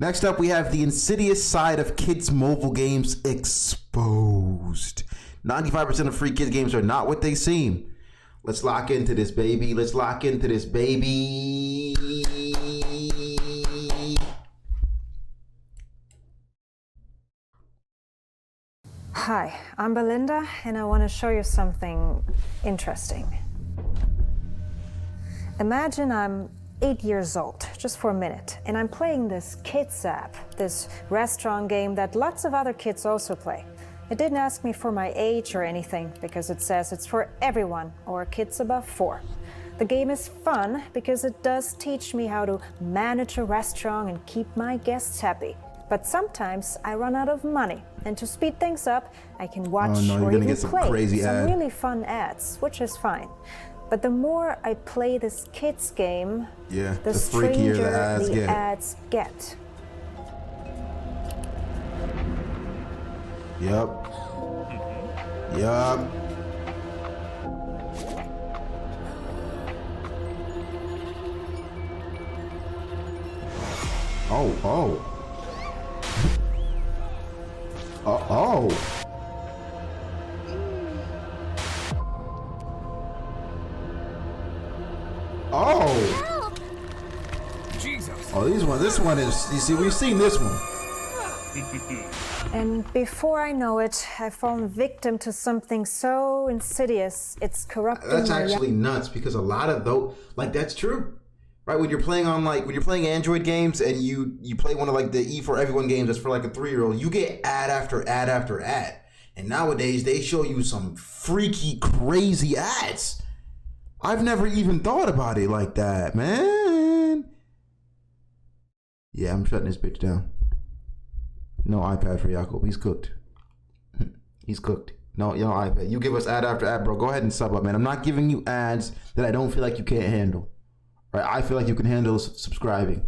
Next up, we have the insidious side of kids' mobile games exposed. 95% of free kids games are not what they seem. Let's lock into this, baby. Let's lock into this, baby. Hi, I'm Belinda, and I want to show you something interesting. Imagine I'm 8 years old, just for a minute, and I'm playing this kids app, this restaurant game that lots of other kids also play. It didn't ask me for my age or anything, because it says it's for everyone, or kids above 4. The game is fun because it does teach me how to manage a restaurant and keep my guests happy. But sometimes I run out of money, and to speed things up, I can watch or even play some really fun ads, which is fine. But the more I play this kids game, the stranger the ads get. Yup. Oh. Jesus. Oh, this one is, you see, we've seen this one. And before I know it, I've fallen victim to something so insidious, it's corrupting That's actually nuts, because a lot of those, like, that's true. Right, when you're playing on when you're playing Android games and you play one of like the E for Everyone games that's for like a 3-year-old, you get ad after ad after ad. And nowadays they show you some freaky, crazy ads. I've never even thought about it like that, man. Yeah, I'm shutting this bitch down. No iPad for Jakob. He's cooked. He's cooked. No iPad. You give us ad after ad, bro. Go ahead and sub up, man. I'm not giving you ads that I don't feel like you can't handle. Right, I feel like you can handle subscribing.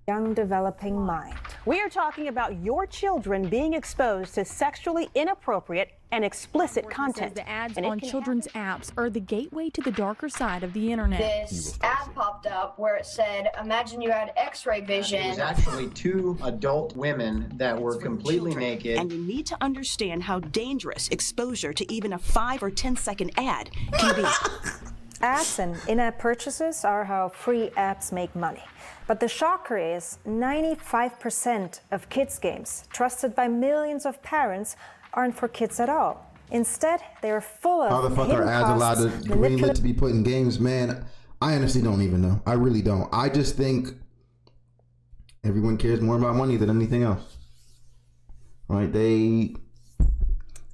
Young developing mind. We are talking about your children being exposed to sexually inappropriate and explicit content. The ads on children's apps are the gateway to the darker side of the internet. This ad popped up where it said, imagine you had x-ray vision. It was actually 2 adult women that were completely naked. And you need to understand how dangerous exposure to even a 5 or 10-second ad can be. Ads and in-app purchases are how free apps make money. But the shocker is 95% of kids' games, trusted by millions of parents, aren't for kids at all. Instead, they are full of how the fuck are ads allowed to greenlit to be put in games? Man, I honestly don't even know. I really don't. I just think everyone cares more about money than anything else. Right?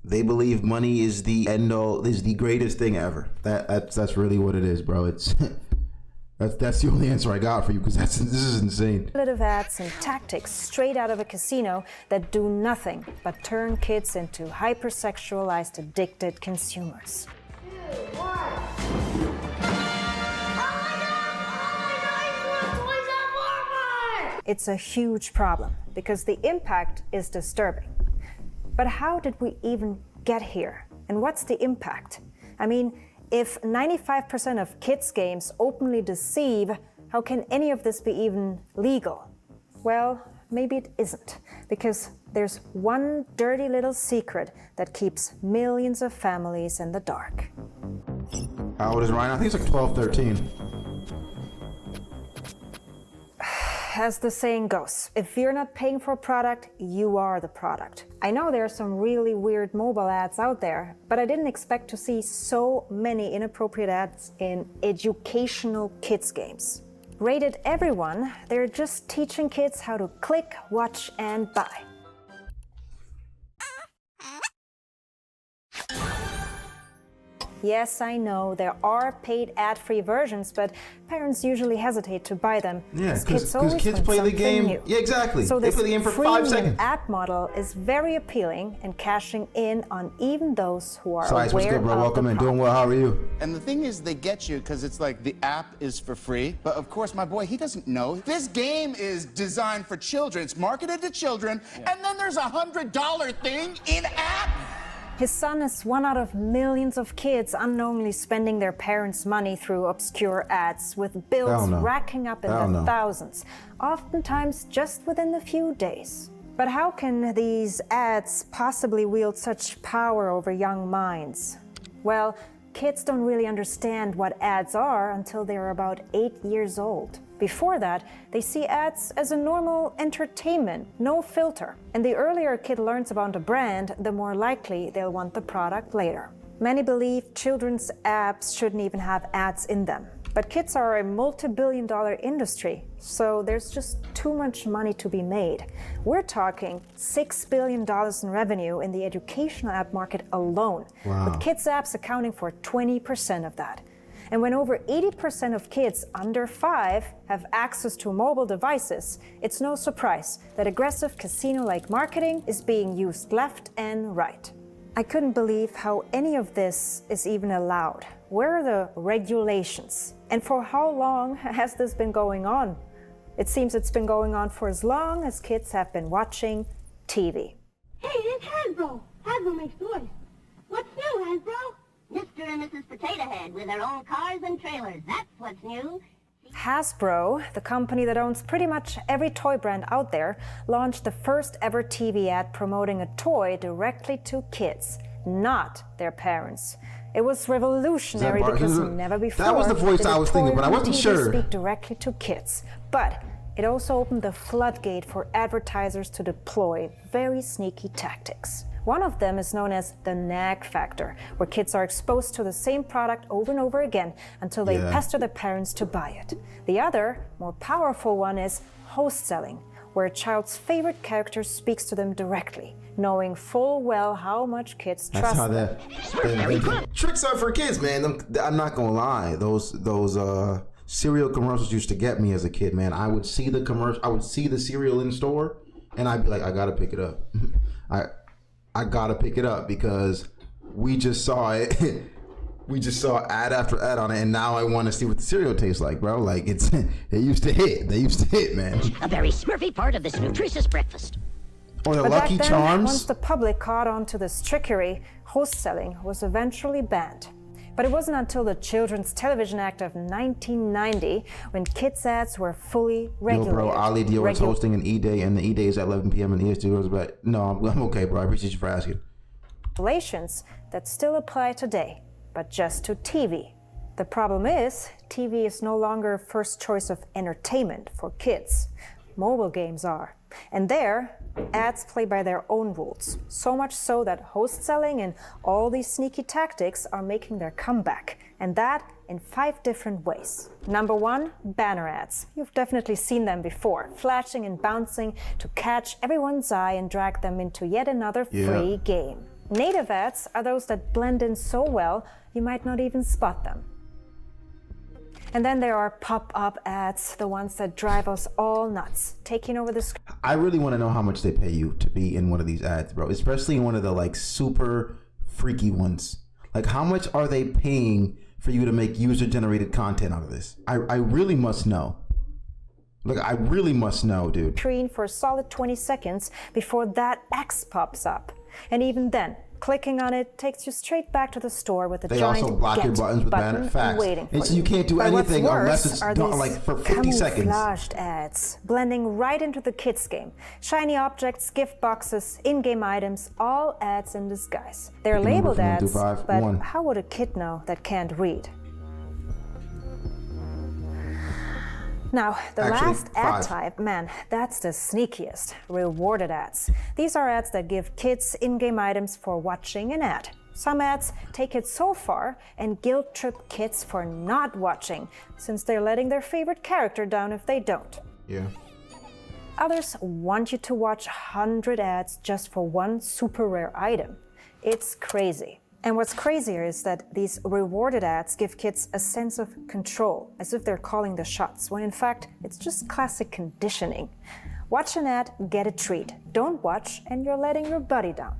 They believe money is the end all, is the greatest thing ever. That's really what it is, bro. It's that's the only answer I got for you, because this is insane. Manipulative ads and tactics straight out of a casino that do nothing but turn kids into hypersexualized, addicted consumers. 2, 1. Oh my God! It's a huge problem because the impact is disturbing. But how did we even get here? And what's the impact? I mean, if 95% of kids' games openly deceive, how can any of this be even legal? Well, maybe it isn't, because there's one dirty little secret that keeps millions of families in the dark. How old is Ryan? I think it's like 12, 13. As the saying goes, if you're not paying for a product, you are the product. I know there are some really weird mobile ads out there, but I didn't expect to see so many inappropriate ads in educational kids games. Rated everyone, they're just teaching kids how to click, watch, and buy. Yes, I know, there are paid ad-free versions, but parents usually hesitate to buy them. Yeah, because kids play the game. New. Yeah, exactly. So they play the game for 5 seconds. App model is very appealing and cashing in on even those who are aware what's good, bro? of Welcome the in. Doing well. How are you? And the thing is, they get you because it's like the app is for free. But of course, my boy, he doesn't know. This game is designed for children. It's marketed to children. Yeah. And then there's $100 thing in app. His son is one out of millions of kids unknowingly spending their parents' money through obscure ads, with bills racking up in the thousands, oftentimes just within a few days. But how can these ads possibly wield such power over young minds? Well, kids don't really understand what ads are until they're about 8 years old. Before that, they see ads as a normal entertainment, no filter. And the earlier a kid learns about a brand, the more likely they'll want the product later. Many believe children's apps shouldn't even have ads in them. But kids are a multi-billion-dollar industry, so there's just too much money to be made. We're talking $6 billion in revenue in the educational app market alone, with kids' apps accounting for 20% of that. And when over 80% of kids under 5 have access to mobile devices, it's no surprise that aggressive casino-like marketing is being used left and right. I couldn't believe how any of this is even allowed. Where are the regulations? And for how long has this been going on? It seems it's been going on for as long as kids have been watching TV. Hey, it's Hasbro. Hasbro makes toys. What's new, Hasbro? Mr. and Mrs. Potato Head with their own cars and trailers. That's what's new. Hasbro, the company that owns pretty much every toy brand out there, launched the first ever TV ad promoting a toy directly to kids, not their parents. It was revolutionary because never before that was the voice I was thinking, but I wasn't sure. Speak directly to kids, but it also opened the floodgate for advertisers to deploy very sneaky tactics. One of them is known as the nag factor, where kids are exposed to the same product over and over again until they pester their parents to buy it. The other, more powerful one is host selling, where a child's favorite character speaks to them directly, knowing full well how much kids trust them. That's how that tricks are for kids, man. I'm not gonna lie, those cereal commercials used to get me as a kid, man. I would see the commercial, I would see the cereal in store, and I'd be like, I gotta pick it up. I gotta pick it up because we just saw it. We just saw ad after ad on it, and now I want to see what the cereal tastes like, bro. Like they used to hit, man. A very smurfy part of this nutritious breakfast. Or the But Lucky back then, Charms. once the public caught on to this trickery, host selling was eventually banned. But it wasn't until the Children's Television Act of 1990 when kids' ads were fully regulated. Yo, bro, Ali Dior is hosting an E-Day, and the E-Day is at 11 p.m. in the EST goes, but no, I'm okay, bro. I appreciate you for asking. Regulations that still apply today, but just to TV. The problem is, TV is no longer first choice of entertainment for kids. Mobile games are. And there, ads play by their own rules. So much so that host selling and all these sneaky tactics are making their comeback. And that in 5 different ways. Number 1, banner ads. You've definitely seen them before, flashing and bouncing to catch everyone's eye and drag them into yet another free game. Native ads are those that blend in so well, you might not even spot them. And then there are pop-up ads, the ones that drive us all nuts, taking over the screen. I really want to know how much they pay you to be in one of these ads, bro. Especially in one of the like super freaky ones. Like, how much are they paying for you to make user-generated content out of this? I really must know. Look, I really must know, dude. Screen for a solid 20 seconds before that X pops up. And even then, clicking on it takes you straight back to the store with a They giant also block your buttons with banner facts. And so you can't do anything unless it's done like for 50 seconds. Camouflaged ads, blending right into the kids' game. Shiny objects, gift boxes, in-game items, all ads in disguise. They're labeled ads, but how would a kid know that can't read? Now, the last ad type, man, that's the sneakiest. Rewarded ads. These are ads that give kids in-game items for watching an ad. Some ads take it so far and guilt-trip kids for not watching, since they're letting their favorite character down if they don't. Yeah. Others want you to watch 100 ads just for one super rare item. It's crazy. And what's crazier is that these rewarded ads give kids a sense of control, as if they're calling the shots, when in fact, it's just classic conditioning. Watch an ad, get a treat. Don't watch, and you're letting your buddy down.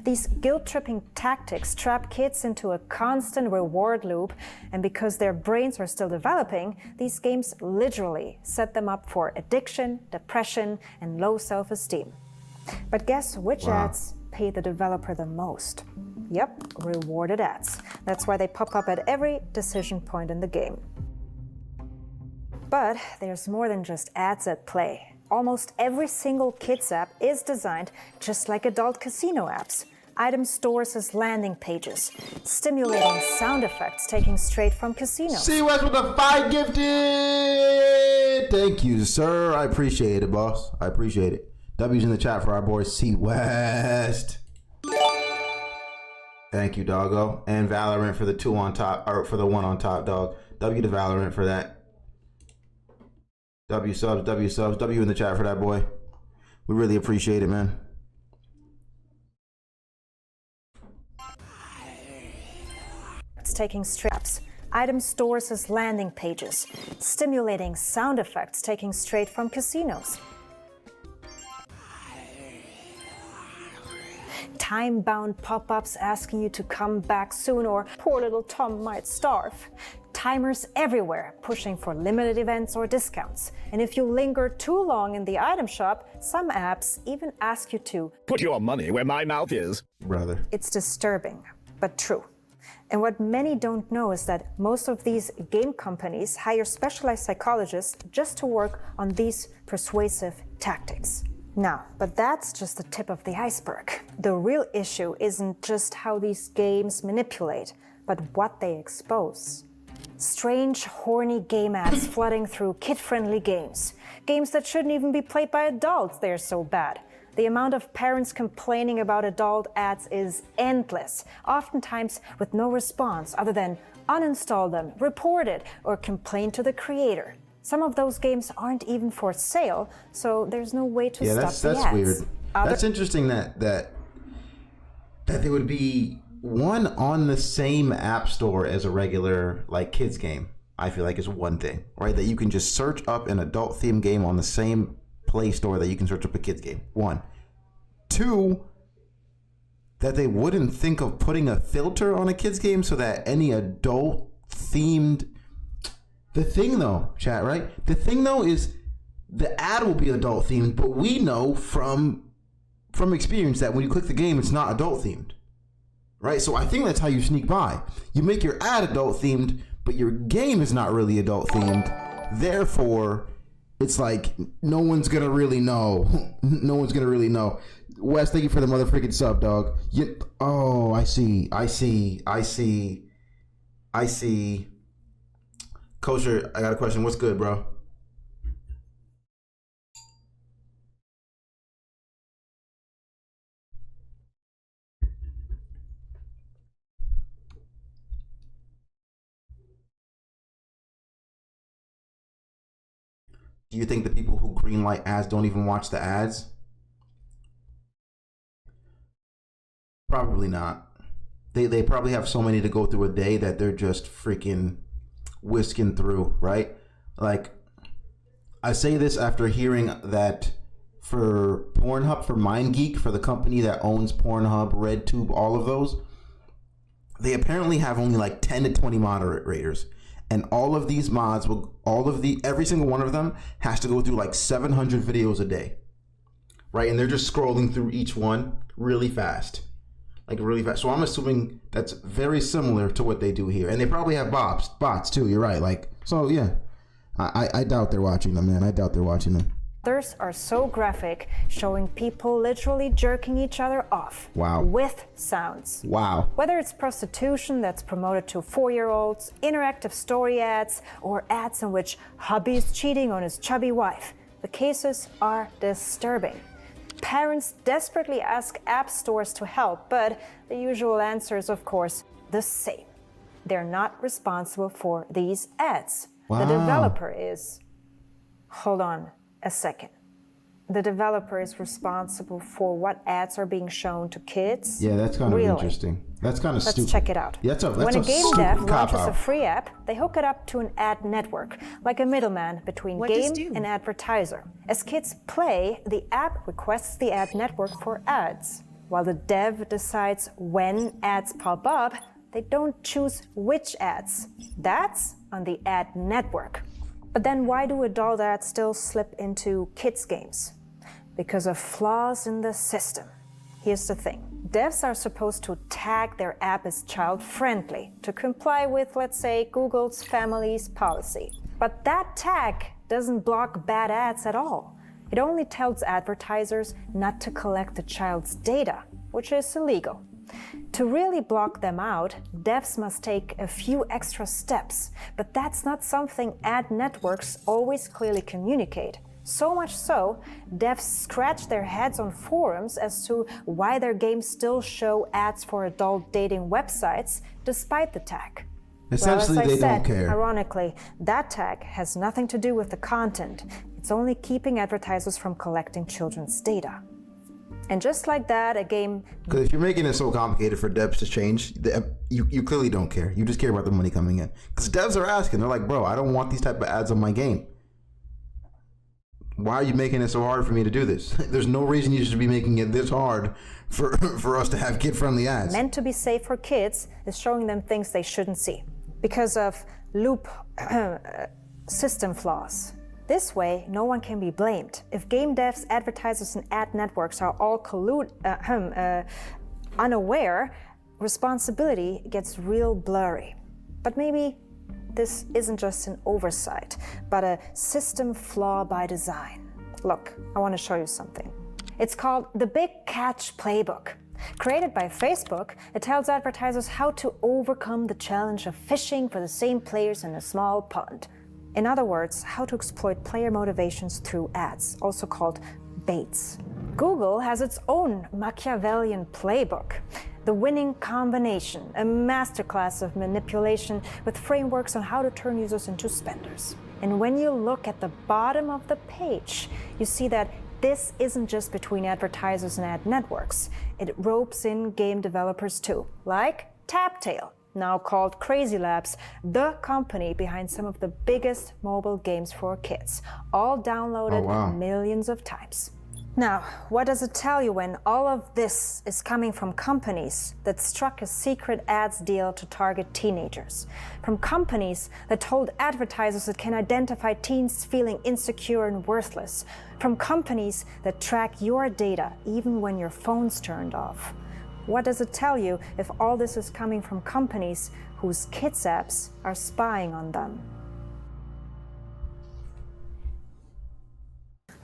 These guilt-tripping tactics trap kids into a constant reward loop, and because their brains are still developing, these games literally set them up for addiction, depression, and low self-esteem. But guess which ads pay pay the developer the most? Yep, rewarded ads. That's why they pop up at every decision point in the game. But there's more than just ads at play. Almost every single kids app is designed just like adult casino apps. Item stores as landing pages, stimulating sound effects taken straight from casinos. C West with the 5 gifted! Thank you, sir. I appreciate it, boss. I appreciate it. W's in the chat for our boy C West. Thank you, doggo. And Valorant for the 2 on top, or for the 1 on top, dog. W to Valorant for that. W subs, W in the chat for that, boy. We really appreciate it, man. It's taking strips, item stores as landing pages, stimulating sound effects taken straight from casinos. Time-bound pop-ups asking you to come back soon or poor little Tom might starve. Timers everywhere pushing for limited events or discounts. And if you linger too long in the item shop, some apps even ask you to put your money where my mouth is. Brother. It's disturbing, but true. And what many don't know is that most of these game companies hire specialized psychologists just to work on these persuasive tactics. Now, but that's just the tip of the iceberg. The real issue isn't just how these games manipulate, but what they expose. Strange, horny game ads flooding through kid-friendly games. Games that shouldn't even be played by adults, they're so bad. The amount of parents complaining about adult ads is endless, oftentimes with no response other than uninstall them, report it, or complain to the creator. Some of those games aren't even for sale, so there's no way to stop the ads. That's weird. That's interesting that there would be one on the same app store as a regular like kids game. I feel like is one thing, right? That you can just search up an adult themed game on the same Play Store that you can search up a kids game. 1. 2, that they wouldn't think of putting a filter on a kids game so that any adult themed. The thing though, chat, right? The thing though is the ad will be adult themed, but we know from experience that when you click the game, it's not adult themed, right? So I think that's how you sneak by. You make your ad adult themed, but your game is not really adult themed. Therefore, it's like no one's gonna really know. No one's gonna really know. Wes, thank you for the motherfucking sub, dog. Oh, I see. Kosher, I got a question. What's good, bro? Do you think the people who greenlight ads don't even watch the ads? Probably not. They probably have so many to go through a day that they're just freaking whisking through, right? Like, I say this after hearing that for Pornhub, for MindGeek, for the company that owns Pornhub, RedTube, all of those, they apparently have only like 10 to 20 moderators. And all of these mods will, every single one of them has to go through like 700 videos a day, right? And they're just scrolling through each one really fast. Like really fast. So I'm assuming that's very similar to what they do here. And they probably have bots too. You're right. Like, so yeah, I doubt they're watching them, man. I doubt they're watching them. Others are so graphic, showing people literally jerking each other off. Wow. With sounds. Wow. Whether it's prostitution that's promoted to 4-year-olds, interactive story ads, or ads in which hubby is cheating on his chubby wife, the cases are disturbing. Parents desperately ask app stores to help, but the usual answer is, of course, the same. They're not responsible for these ads. Wow. The developer is... Hold on a second. The developer is responsible for what ads are being shown to kids? Yeah, that's kind of interesting. That's kind of stupid. Let's check it out. Yeah, when a game dev launches a free app, they hook it up to an ad network, like a middleman between game and advertiser. As kids play, the app requests the ad network for ads. While the dev decides when ads pop up, they don't choose which ads. That's on the ad network. But then why do adult ads still slip into kids' games? Because of flaws in the system. Here's the thing. Devs are supposed to tag their app as child-friendly to comply with, let's say, Google's Families policy. But that tag doesn't block bad ads at all. It only tells advertisers not to collect the child's data, which is illegal. To really block them out, devs must take a few extra steps, but that's not something ad networks always clearly communicate. So much so, devs scratch their heads on forums as to why their games still show ads for adult dating websites despite the tag. Essentially, well, as I they said, don't care. Ironically, that tag has nothing to do with the content. It's only keeping advertisers from collecting children's data. And just like that, a game... Because if you're making it so complicated for devs to change, you clearly don't care. You just care about the money coming in. Because devs are asking, they're like, bro, I don't want these type of ads on my game. Why are you making it so hard for me to do this? There's no reason you should be making it this hard for us to have kid-friendly ads. Meant to be safe for kids is showing them things they shouldn't see because of system flaws. This way, no one can be blamed. If game devs, advertisers, and ad networks are all unaware, responsibility gets real blurry. But maybe this isn't just an oversight, but a system flaw by design. Look, I want to show you something. It's called the Big Catch Playbook. Created by Facebook, it tells advertisers how to overcome the challenge of fishing for the same players in a small pond. In other words, how to exploit player motivations through ads, also called baits. Google has its own Machiavellian playbook, The Winning Combination, a masterclass of manipulation with frameworks on how to turn users into spenders. And when you look at the bottom of the page, you see that this isn't just between advertisers and ad networks. It ropes in game developers too, like Taptail, now called Crazy Labs, the company behind some of the biggest mobile games for kids, all downloaded millions of times. Now, what does it tell you when all of this is coming from companies that struck a secret ads deal to target teenagers? From companies that told advertisers it can identify teens feeling insecure and worthless? From companies that track your data even when your phone's turned off? What does it tell you if all this is coming from companies whose kids' apps are spying on them?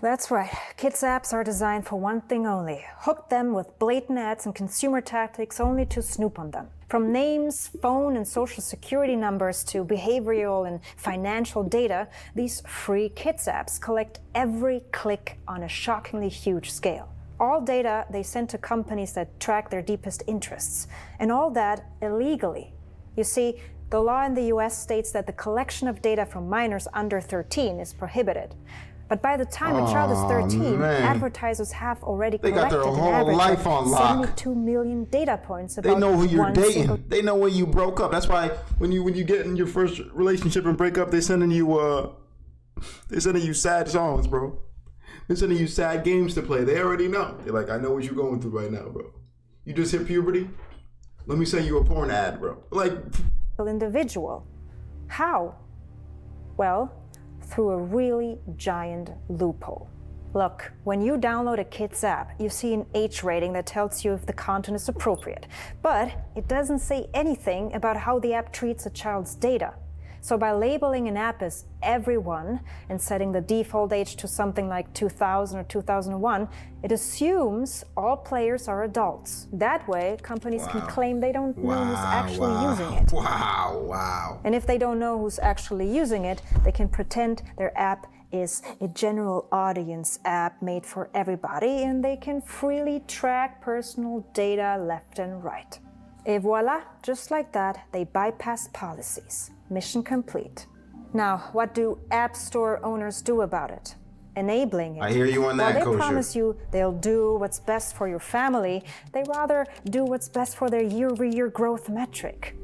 That's right, kids' apps are designed for one thing only: hook them with blatant ads and consumer tactics only to snoop on them. From names, phone and social security numbers to behavioral and financial data, these free kids' apps collect every click on a shockingly huge scale. All data they send to companies that track their deepest interests, and all that illegally. You see, the law in the US states that the collection of data from minors under 13 is prohibited. But by the time a child is 13, advertisers have already collected an average of 72 million data points about they know who you're dating. They know when you broke up. That's why when you get in your first relationship and break up, they're sending you sad songs, bro. They're sending you sad games to play. They already know. They're like, I know what you're going through right now, bro. You just hit puberty? Let me send you a porn ad, bro. Like, individual. How? Well, through a really giant loophole. Look, when you download a kid's app, you see an age rating that tells you if the content is appropriate, but it doesn't say anything about how the app treats a child's data. So by labeling an app as everyone and setting the default age to something like 2000 or 2001, it assumes all players are adults. That way, companies can claim they don't know who's actually using it. And if they don't know who's actually using it, they can pretend their app is a general audience app made for everybody, and they can freely track personal data left and right. Et voila, just like that, they bypass policies. Mission complete. Now, what do app store owners do about it? Enabling it. I hear you on that, While they promise you they'll do what's best for your family, they rather do what's best for their year-over-year growth metric.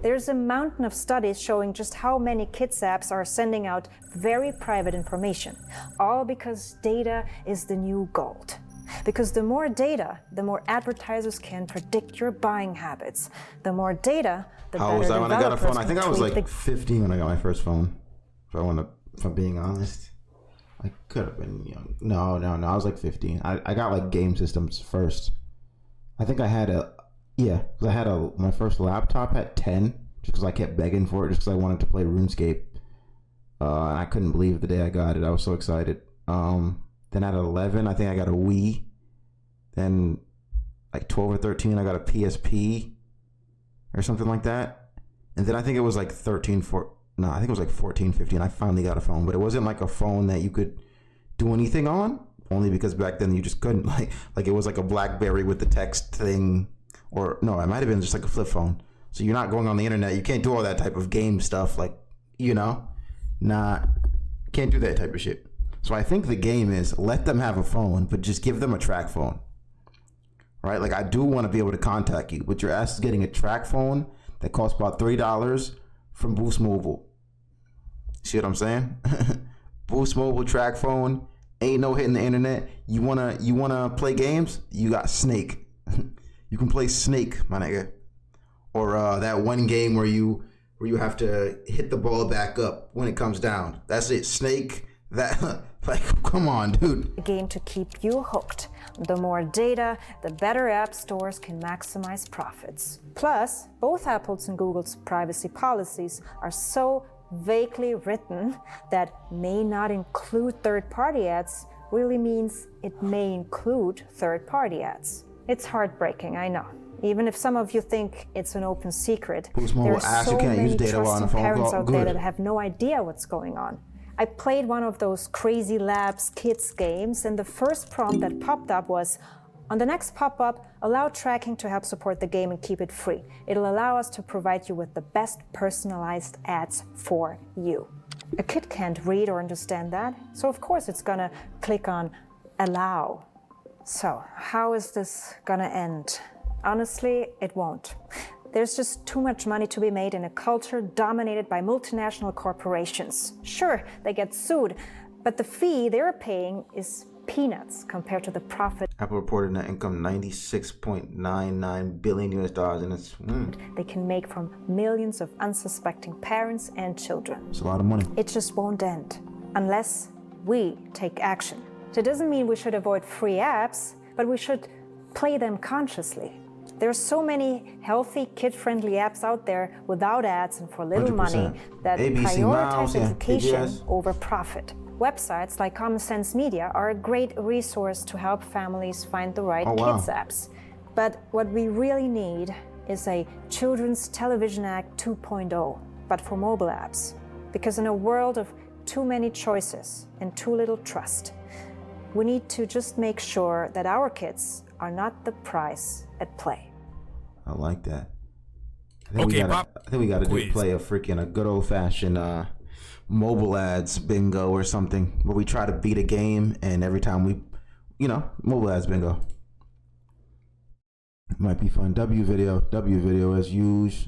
There's a mountain of studies showing just how many kids' apps are sending out very private information, all because data is the new gold. Because the more data, the more advertisers can predict your buying habits. The more data, the better developers can when I got a phone? I think I was tweak like 15 when I got my first phone. If I'm being honest, I could have been young. No, I was like 15. I got like game systems first. I think I had my first laptop at 10, just because I kept begging for it, just because I wanted to play RuneScape. And I couldn't believe the day I got it. I was so excited. Then at 11, I think I got a Wii. Then like 12 or 13, I got a PSP or something like that. And then I think it was like 14, 15, I finally got a phone. But it wasn't like a phone that you could do anything on, only because back then you just couldn't, like it was like a BlackBerry with the text thing. Or no, it might have been just like a flip phone. So you're not going on the internet. You can't do all that type of game stuff, like, can't do that type of shit. So I think the game is let them have a phone, but just give them a track phone. Right? Like, I do want to be able to contact you, but your ass is getting a track phone that costs about $3 from Boost Mobile. See what I'm saying? Boost Mobile track phone, ain't no hitting the internet. You wanna play games? You got Snake. You can play Snake, my nigga. Or that one game where you have to hit the ball back up when it comes down. That's it, Snake. That, like, come on, dude. A game to keep you hooked. The more data, the better app stores can maximize profits. Plus, both Apple's and Google's privacy policies are so vaguely written that may not include third-party ads really means it may include third-party ads. It's heartbreaking, I know. Even if some of you think it's an open secret, there are so many trusting parents out there that have no idea what's going on. I played one of those Crazy Labs kids games, and the first prompt that popped up was, on the next pop-up, allow tracking to help support the game and keep it free. It'll allow us to provide you with the best personalized ads for you. A kid can't read or understand that, so of course it's gonna click on allow. So, how is this gonna end? Honestly, it won't. There's just too much money to be made in a culture dominated by multinational corporations. Sure, they get sued, but the fee they're paying is peanuts compared to the profit. Apple reported net income $96.99 billion and it's they can make from millions of unsuspecting parents and children. It's a lot of money. It just won't end unless we take action. So it doesn't mean we should avoid free apps, but we should play them consciously. There are so many healthy, kid-friendly apps out there without ads and for little 100%. Money that ABC prioritize Mouse, education PBS. over profit. Websites like Common Sense Media are a great resource to help families find the right kids apps. But what we really need is a Children's Television Act 2.0, but for mobile apps. Because in a world of too many choices and too little trust, we need to just make sure that our kids are not the price at play. I like that. I think we gotta play a good old-fashioned mobile ads bingo or something where we try to beat a game and every time we, mobile ads bingo. Might be fun. W video as usual.